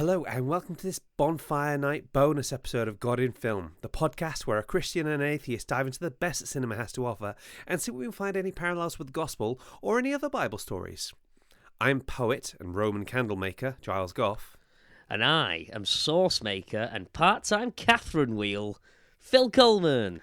Hello and welcome to this Bonfire Night bonus episode of God in Film, the podcast where a Christian and an atheist dive into the best that cinema has to offer and see if we can find any parallels with the gospel or any other Bible stories. I'm poet and Roman candle maker Giles Goff. And I am sauce maker and part-time Catherine wheel, Phil Coleman.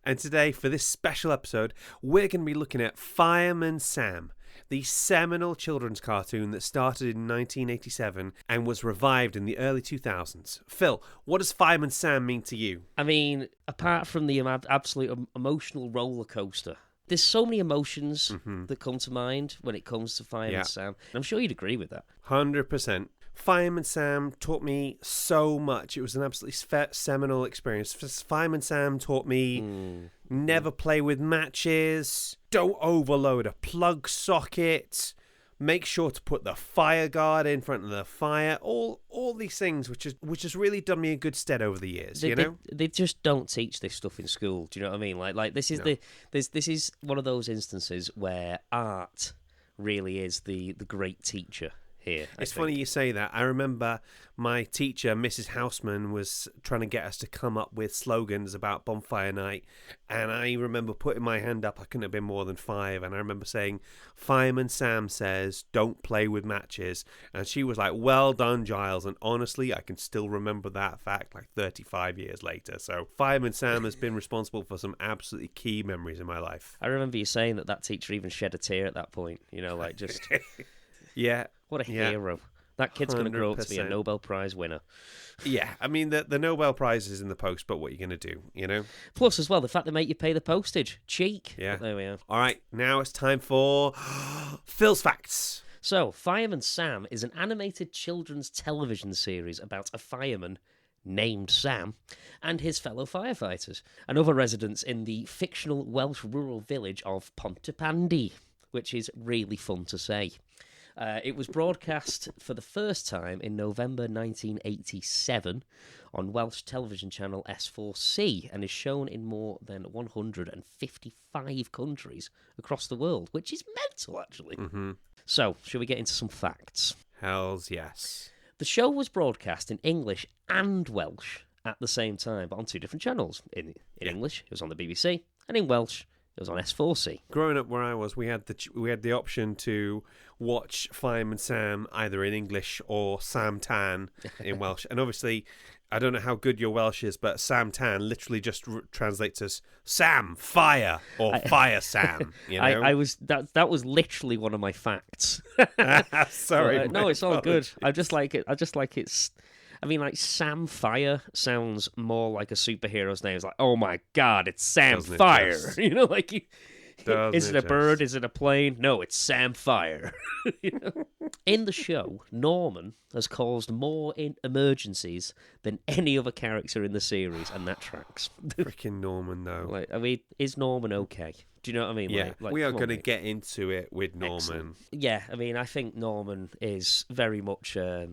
And today, for this special episode, we're going to be looking at Fireman Sam, the seminal children's cartoon that started in 1987 and was revived in the early 2000s. Phil, what does Fireman Sam mean to you? I mean, apart from the absolute emotional roller coaster, there's so many emotions that come to mind when it comes to Fireman Sam. And I'm sure you'd agree with that. 100%. Fireman Sam taught me so much. It was an absolutely seminal experience. Fireman Sam taught me never play with matches, don't overload a plug socket, make sure to put the fire guard in front of the fire. All these things, which has really done me a good stead over the years. They just don't teach this stuff in school. Do you know what I mean? Like this is this is one of those instances where art really is the great teacher. Here, it's funny you say that. I remember my teacher, Mrs. Houseman, was trying to get us to come up with slogans about Bonfire Night, and I remember putting my hand up. I couldn't have been more than 5, and I remember saying, Fireman Sam says, don't play with matches, and she was like, well done, Giles, and honestly, I can still remember that fact like 35 years later. So Fireman Sam has been responsible for some absolutely key memories in my life. I remember you saying that teacher even shed a tear at that point, like just... Yeah. What a hero. That kid's going to grow up to be a Nobel Prize winner. Yeah, I mean, the Nobel Prize is in the post, but what are you going to do, Plus, as well, the fact they make you pay the postage. Cheek. Yeah. But there we are. All right, now it's time for Phil's Facts. So, Fireman Sam is an animated children's television series about a fireman named Sam and his fellow firefighters and other residents in the fictional Welsh rural village of Pontypandy, which is really fun to say. It was broadcast for the first time in November 1987 on Welsh television channel S4C and is shown in more than 155 countries across the world, which is mental, actually. So, shall we get into some facts? Hells yes. The show was broadcast in English and Welsh at the same time, but on 2 different channels. In English, it was on the BBC, and in Welsh, it was on S4C. Growing up where I was, we had the option to watch Fireman Sam either in English or Sam Tan in Welsh. And obviously, I don't know how good your Welsh is, but Sam Tan literally just translates as Sam Fire or Fire Sam. I was that was literally one of my facts. Sorry, but, no, it's all good. I just like it. I mean, like, Sam Fire sounds more like a superhero's name. It's like, oh my god, it's Sam Fire. Is it a bird? Is it a plane? No, it's Sam Fire. In the show, Norman has caused more emergencies than any other character in the series, and that tracks. Freaking Norman, though. Is Norman okay? Do you know what I mean? Yeah, we are going to get into it with Norman. Excellent. Yeah, I mean, I think Norman is very much... a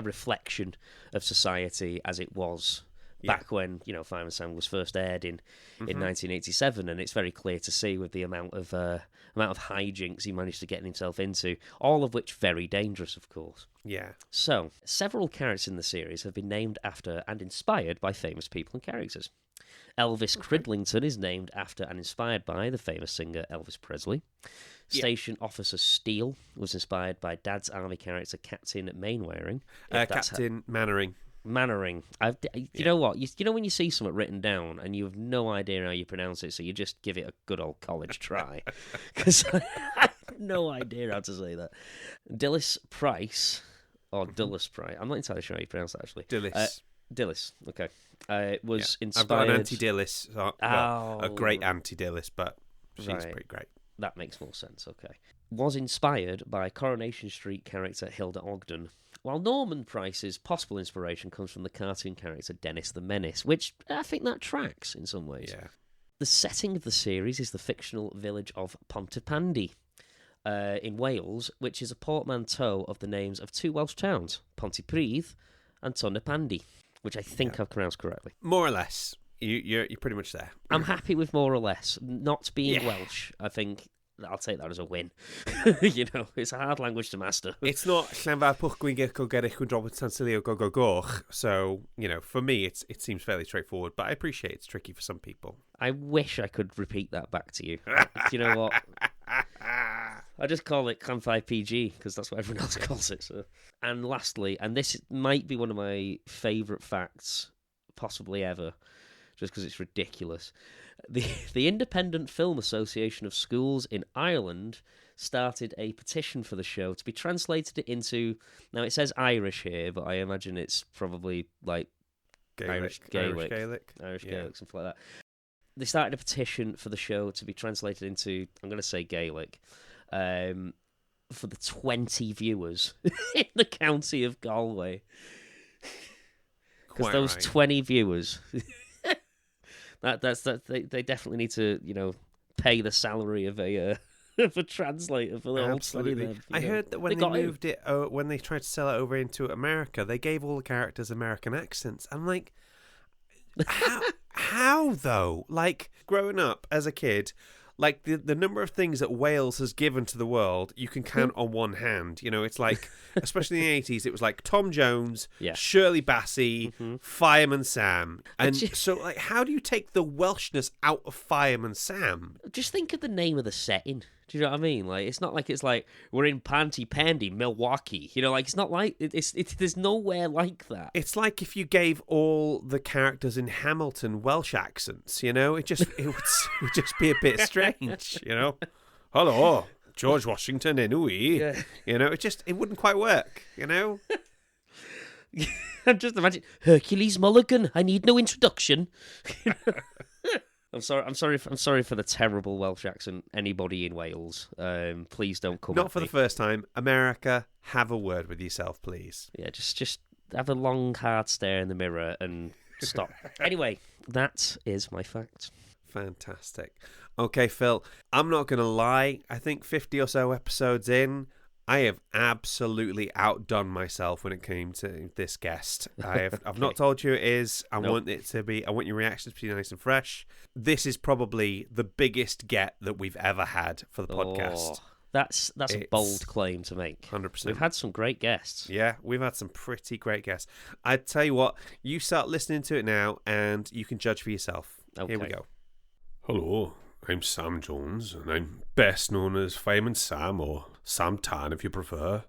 reflection of society as it was back when Fireman Sam was first aired in 1987, and it's very clear to see with the amount of hijinks he managed to get himself into, all of which very dangerous, of course. Yeah. So, several characters in the series have been named after and inspired by famous people and characters. Elvis Cridlington is named after and inspired by the famous singer Elvis Presley. Station Officer Steele was inspired by Dad's Army character Captain Mainwaring. Captain Mannering. Mannering. You know what? You know when you see something written down and you have no idea how you pronounce it, so you just give it a good old college try. Because I have no idea how to say that. Dillis Price, or Dulles Price. I'm not entirely sure how you pronounce that, actually. Dillis. Dillis, okay. Was inspired... I've got an anti-Dillis. A great anti-Dillis, but she's pretty great. That makes more sense, okay. Was inspired by Coronation Street character Hilda Ogden, while Norman Price's possible inspiration comes from the cartoon character Dennis the Menace, which I think that tracks in some ways. Yeah. The setting of the series is the fictional village of Pontypandy in Wales, which is a portmanteau of the names of 2 Welsh towns, Pontypridd and Tonapandi, which I think I've pronounced correctly. More or less. You're pretty much there. I'm happy with more or less. Not being Welsh, I think I'll take that as a win. It's a hard language to master. It's not Llanfair Pwch Gwyngyll Gerich Wydrobwyd Tansilio Go Go Goch. So, for me, it seems fairly straightforward, but I appreciate it's tricky for some people. I wish I could repeat that back to you. Do you know what? I just call it Llanfair PG because that's what everyone else calls it. So. And lastly, and this might be one of my favourite facts possibly ever, just because it's ridiculous. The Independent Film Association of Schools in Ireland started a petition for the show to be translated into... Now, it says Irish here, but I imagine it's probably like Irish Gaelic, something like that. They started a petition for the show to be translated into, I'm going to say Gaelic, for the 20 viewers in the county of Galway. Because those 20 viewers... They definitely need to, pay the salary of a translator for the whole 20 of them. I heard that when when they tried to sell it over into America, they gave all the characters American accents. I'm like, how though? Like, growing up as a kid, like the number of things that Wales has given to the world, you can count on one hand. It's like, especially in the 80s, it was like Tom Jones, Shirley Bassey, Fireman Sam. And so, like, how do you take the Welshness out of Fireman Sam? Just think of the name of the setting. Do you know what I mean? Like, it's not like it's like we're in Panty Pandy, Milwaukee. It's not like it's there's nowhere like that. It's like if you gave all the characters in Hamilton Welsh accents. It would just be a bit strange. Hello, George Washington, Inui. Yeah. It wouldn't quite work. Just imagine Hercules Mulligan. I need no introduction. I'm sorry for the terrible Welsh accent. Anybody in Wales, please don't come. Not for the first time. America, have a word with yourself, please. Yeah, just have a long, hard stare in the mirror and stop. Anyway, that is my fact. Fantastic. Okay, Phil, I'm not going to lie. I think 50 or so episodes in, I have absolutely outdone myself when it came to this guest. I've not told you it is. I want your reactions to be nice and fresh. This is probably the biggest get that we've ever had for the podcast. That's a bold claim to make. 100%. We've had some great guests. Yeah, we've had some pretty great guests. I tell you what, you start listening to it now and you can judge for yourself. Okay. Here we go. Hello, I'm Sam Jones, and I'm best known as Fireman Sam, or Sam Tan if you prefer.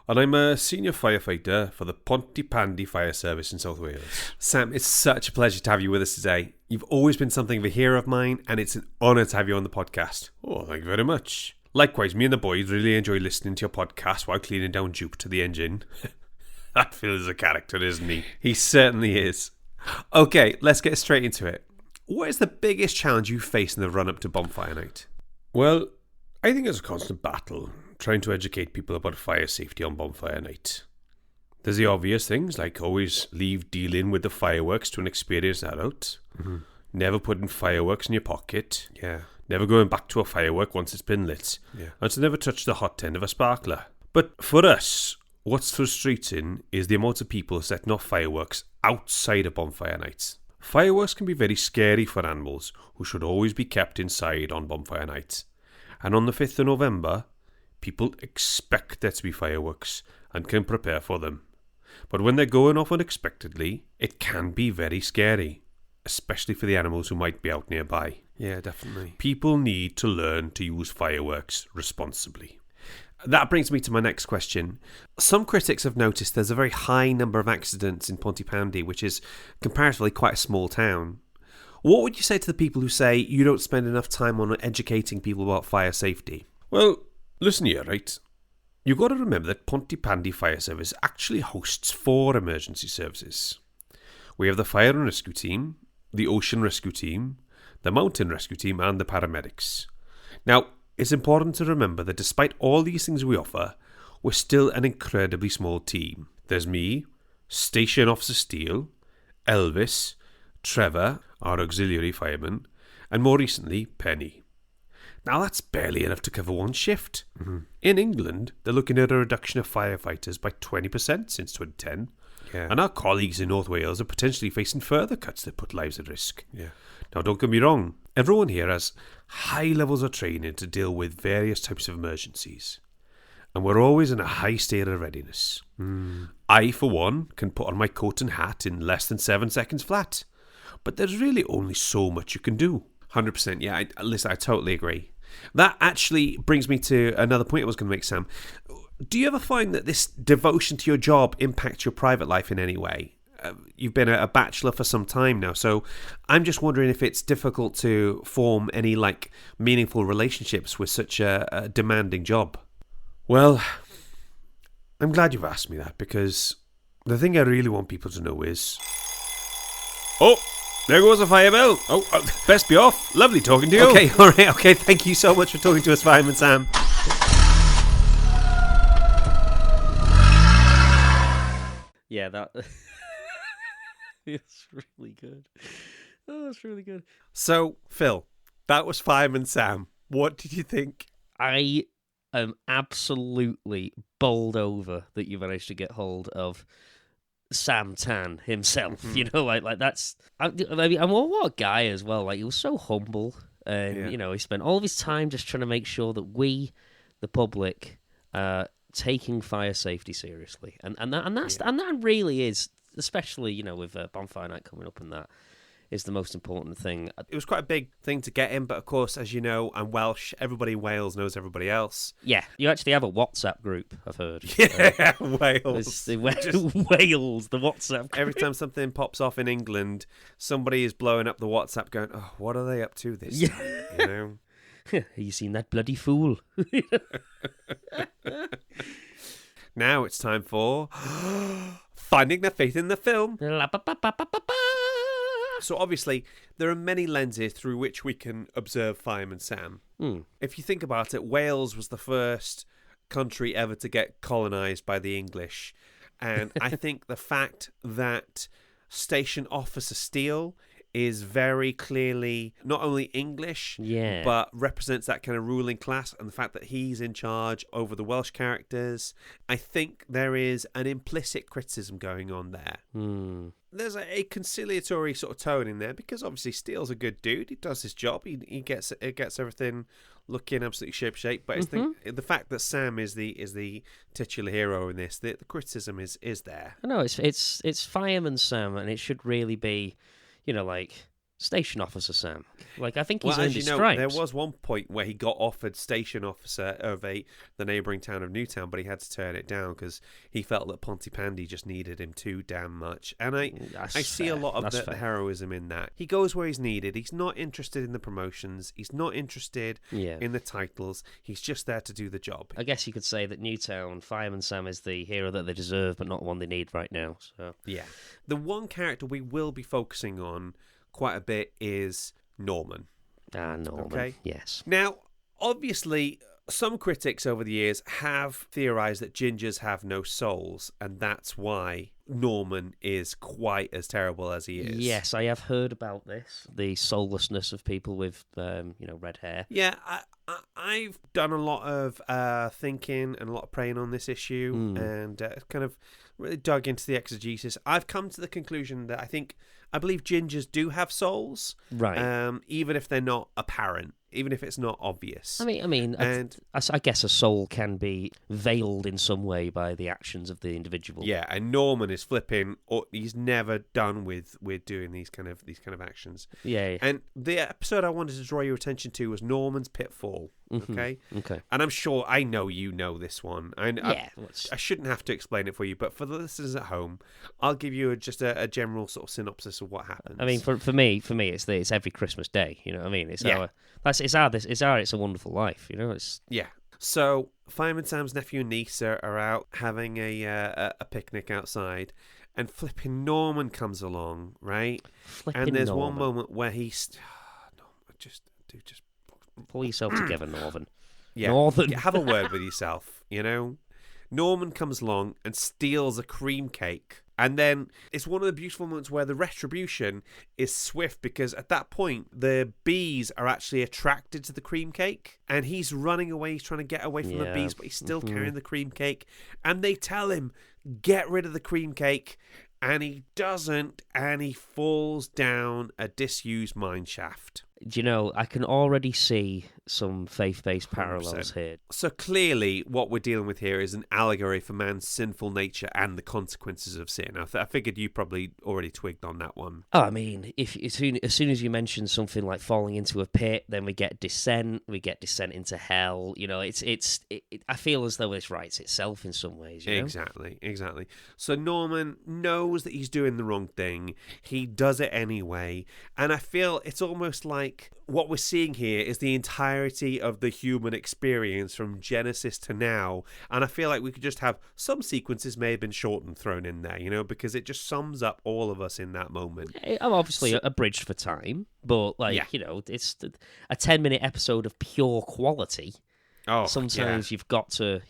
And I'm a senior firefighter for the Pontypandy Fire Service in South Wales. Sam, it's such a pleasure to have you with us today. You've always been something of a hero of mine, and it's an honour to have you on the podcast. Oh, thank you very much. Likewise, me and the boys really enjoy listening to your podcast while cleaning down Duke to the engine. That Phil is a character, isn't he? He certainly is. Okay, let's get straight into it. What is the biggest challenge you face in the run-up to Bonfire Night? Well, I think it's a constant battle, trying to educate people about fire safety on Bonfire Night. There's the obvious things, like always leave dealing with the fireworks to an experienced adult. Mm-hmm. Never putting fireworks in your pocket. Yeah. Never going back to a firework once it's been lit. Yeah. And to never touch the hot end of a sparkler. But for us, what's frustrating is the amount of people setting off fireworks outside of Bonfire Nights. Fireworks can be very scary for animals who should always be kept inside on Bonfire Night. And on the 5th of November, people expect there to be fireworks and can prepare for them. But when they're going off unexpectedly, it can be very scary, especially for the animals who might be out nearby. Yeah, definitely. People need to learn to use fireworks responsibly. That brings me to my next question. Some critics have noticed there's a very high number of accidents in Pontypandy, which is comparatively quite a small town. What would you say to the people who say you don't spend enough time on educating people about fire safety? Well, listen here, right? You've got to remember that Pontypandy Fire Service actually hosts 4 emergency services. We have the fire and rescue team, the ocean rescue team, the mountain rescue team, and the paramedics. Now, it's important to remember that despite all these things we offer, we're still an incredibly small team. There's me, Station Officer Steele, Elvis, Trevor, our auxiliary fireman, and more recently, Penny. Now that's barely enough to cover one shift. Mm-hmm. In England, they're looking at a reduction of firefighters by 20% since 2010. Yeah. And our colleagues in North Wales are potentially facing further cuts that put lives at risk. Yeah. Now, don't get me wrong. Everyone here has high levels of training to deal with various types of emergencies. And we're always in a high state of readiness. I, for one, can put on my coat and hat in less than 7 seconds flat. But there's really only so much you can do. 100%, yeah. Listen, I totally agree. That actually brings me to another point I was going to make, Sam. Do you ever find that this devotion to your job impacts your private life in any way? You've been a bachelor for some time now, so I'm just wondering if it's difficult to form any meaningful relationships with such a demanding job. Well, I'm glad you've asked me that, because the thing I really want people to know is... Oh, there goes a fire bell. Oh, best be off. Lovely talking to you. Okay, all right, okay. Thank you so much for talking to us, Fireman Sam. Yeah, that... It's really good. Oh, that's really good. So, Phil, that was Fireman Sam. What did you think? I am absolutely bowled over that you managed to get hold of Sam Tan himself. You know, like that's. I mean, what a guy as well. Like, he was so humble, and he spent all of his time just trying to make sure that we, the public, taking fire safety seriously, and that really is. Especially, with Bonfire Night coming up, and that is the most important thing. It was quite a big thing to get in, but of course, as you know, I'm Welsh. Everybody in Wales knows everybody else. Yeah, you actually have a WhatsApp group, I've heard. Yeah, Wales. It's the Wales, the WhatsApp group. Every time something pops off in England, somebody is blowing up the WhatsApp going, oh, what are they up to this time? Have you seen that bloody fool? Now it's time for... Finding their faith in the film. So obviously, there are many lenses through which we can observe Fireman Sam. If you think about it, Wales was the first country ever to get colonised by the English. And I think the fact that Station Officer Steele is very clearly not only English, but represents that kind of ruling class, and the fact that he's in charge over the Welsh characters, I think there is an implicit criticism going on there. There's a conciliatory sort of tone in there, because obviously Steele's a good dude. He does his job. He gets everything looking absolutely shipshape. But it's the fact that Sam is the titular hero in this, the criticism is there. I know it's Fireman Sam, and it should really be. Station Officer Sam. I think he's earned his stripes. There was one point where he got offered station officer of the neighbouring town of Newtown, but he had to turn it down because he felt that Pontypandy just needed him too damn much. And I see a lot of the heroism in that. He goes where he's needed. He's not interested in the promotions. He's not interested in the titles. He's just there to do the job. I guess you could say that Newtown, Fireman Sam is the hero that they deserve, but not the one they need right now. So yeah. The one character we will be focusing on quite a bit is Norman. Norman. Okay. Yes. Now, obviously, some critics over the years have theorised that gingers have no souls, and that's why Norman is quite as terrible as he is. Yes, I have heard about this, the soullessness of people with, red hair. Yeah, I've done a lot of thinking and a lot of praying on this issue, and kind of really dug into the exegesis. I've come to the conclusion that I believe gingers do have souls, right? Even if they're not apparent, even if it's not obvious. I mean, I guess a soul can be veiled in some way by the actions of the individual. Yeah, and Norman is flipping. He's never done with doing these kind of actions. Yeah. And the episode I wanted to draw your attention to was Norman's pitfall. Okay. And I'm sure I know you know this one. I shouldn't have to explain it for you, but for the listeners at home, I'll give you just a general sort of synopsis of what happens. I mean, for me, it's every Christmas day. You know what I mean? It's It's a Wonderful Life. It's So Fireman Sam's nephew and niece are out having a picnic outside, and flipping Norman comes along, right? And there's one moment where he's just pull yourself together, Northern. Yeah, Northern. Have a word with yourself. Norman comes along and steals a cream cake. And then it's one of the beautiful moments where the retribution is swift, because at that point, the bees are actually attracted to the cream cake. And he's running away. He's trying to get away from the bees, but he's still carrying the cream cake. And they tell him get rid of the cream cake, and he doesn't, and he falls down a disused mine shaft. Do you know, I can already see some faith-based parallels 100%. here. So clearly what we're dealing with here is an allegory for man's sinful nature and the consequences of sin. I figured you probably already twigged on that one. Oh, I mean, as soon as you mention something like falling into a pit, then we get descent into hell. You know, I feel as though this writes itself in some ways. You know? Exactly. So Norman knows that he's doing the wrong thing. He does it anyway. And I feel it's almost like what we're seeing here is the entirety of the human experience from Genesis to now. And I feel like we could just have some sequences may have been shortened, thrown in there, you know, because it just sums up all of us in that moment. I'm obviously abridged for time, but you know, it's a 10-minute episode of pure quality. Oh, sometimes you've got to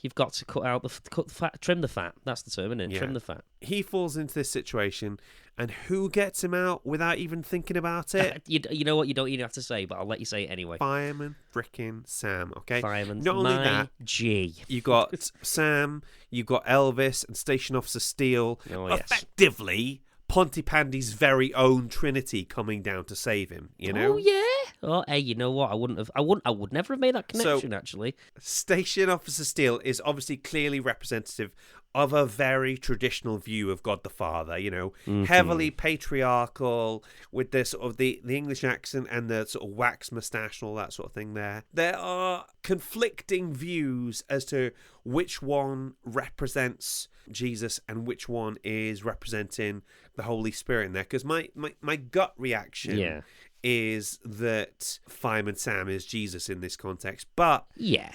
cut out the fat, trim the fat. That's the term, isn't it? Yeah. Trim the fat. He falls into this situation, and who gets him out without even thinking about it? You know what? You don't even have to say, but I'll let you say it anyway. Fireman frickin' Sam. Okay. Fireman. Not only that, G. you got Sam, you got Elvis, and Station Officer Steele. Oh, yes. Effectively, Pontypandy's very own Trinity coming down to save him. You know? Oh yeah. Oh, hey, you know what? I would never have made that connection. Actually, Station Officer Steele is obviously clearly representative of a very traditional view of God the Father. You know, heavily patriarchal with the sort of the English accent and the sort of wax moustache and all that sort of thing. There are conflicting views as to which one represents Jesus and which one is representing the Holy Spirit in there. Because my gut reaction is that Fireman Sam is Jesus in this context. But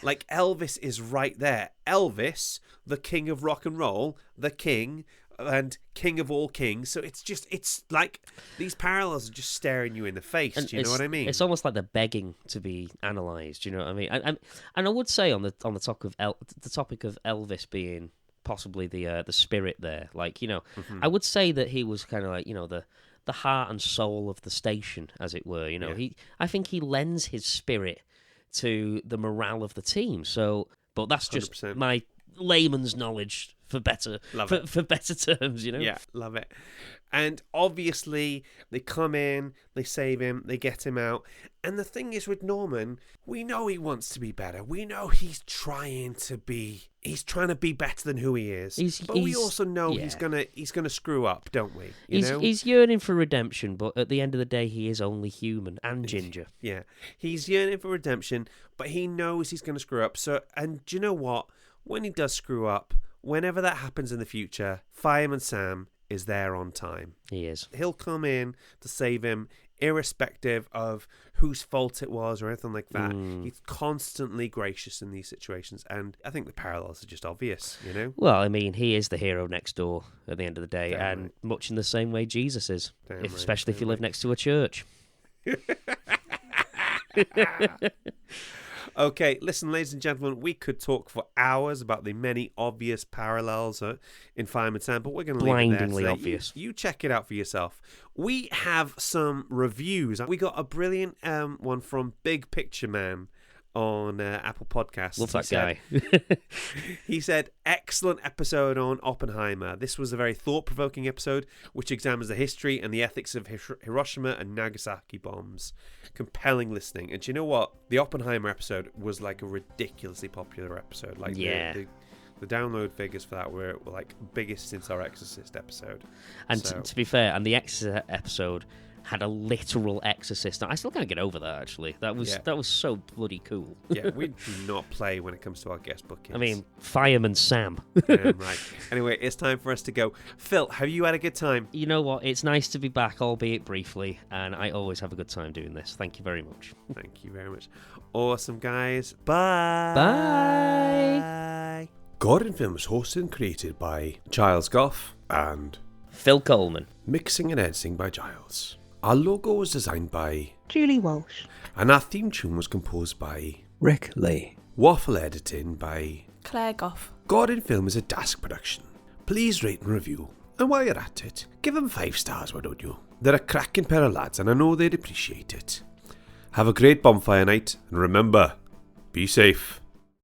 like Elvis is right there. Elvis, the king of rock and roll, the king and king of all kings. So it's like these parallels are just staring you in the face. Do you know what I mean? It's almost like they're begging to be analysed. Do you know what I mean? And I would say on the topic of Elvis being possibly the spirit there, like, you know, I would say that he was kind of like, you know, the heart and soul of the station, as it were. You know, I think he lends his spirit to the morale of the team. So, but that's just 100%. My layman's knowledge for better terms. You know, yeah, love it. And obviously, they come in, they save him, they get him out. And the thing is with Norman, we know he wants to be better. We know he's trying to be better than who he is. But we also know he's gonna screw up, don't we? He's yearning for redemption, but at the end of the day, he is only human and ginger. Yeah, he's yearning for redemption, but he knows he's gonna screw up. So, and do you know what? When he does screw up, whenever that happens in the future, Fireman Sam is there on time. He is. He'll come in to save him, irrespective of whose fault it was or anything like that. He's constantly gracious in these situations, and I think the parallels are just obvious, you know? Well, I mean, he is the hero next door at the end of the day, and much in the same way Jesus is, especially if you live next to a church. Okay, listen, ladies and gentlemen, we could talk for hours about the many obvious parallels in Fireman Sam, but we're going to leave it there. Blindingly obvious. You check it out for yourself. We have some reviews. We got a brilliant one from Big Picture Man on Apple Podcasts. Love that guy. He said, excellent episode on Oppenheimer. This was a very thought-provoking episode which examines the history and the ethics of Hiroshima and Nagasaki bombs. Compelling listening. And do you know what? The Oppenheimer episode was like a ridiculously popular episode. Like the download figures for that were like biggest since our Exorcist episode. And to be fair, and the Exorcist episode had a literal exorcist. I still can't get over that, actually. That was so bloody cool. Yeah, we do not play when it comes to our guest bookings. I mean, Fireman Sam. Right. Anyway, it's time for us to go. Phil, have you had a good time? You know what? It's nice to be back, albeit briefly, and I always have a good time doing this. Thank you very much. Thank you very much. Awesome, guys. Bye. Bye. Gordon Film is hosted and created by Giles Goff and Phil Coleman. Mixing and editing by Giles. Our logo was designed by Julie Walsh. And our theme tune was composed by Rick Lee. Waffle editing by Claire Goff. Gordon Film is a Dask production. Please rate and review. And while you're at it, give them 5 stars, why don't you? They're a cracking pair of lads and I know they'd appreciate it. Have a great bonfire night and remember, be safe.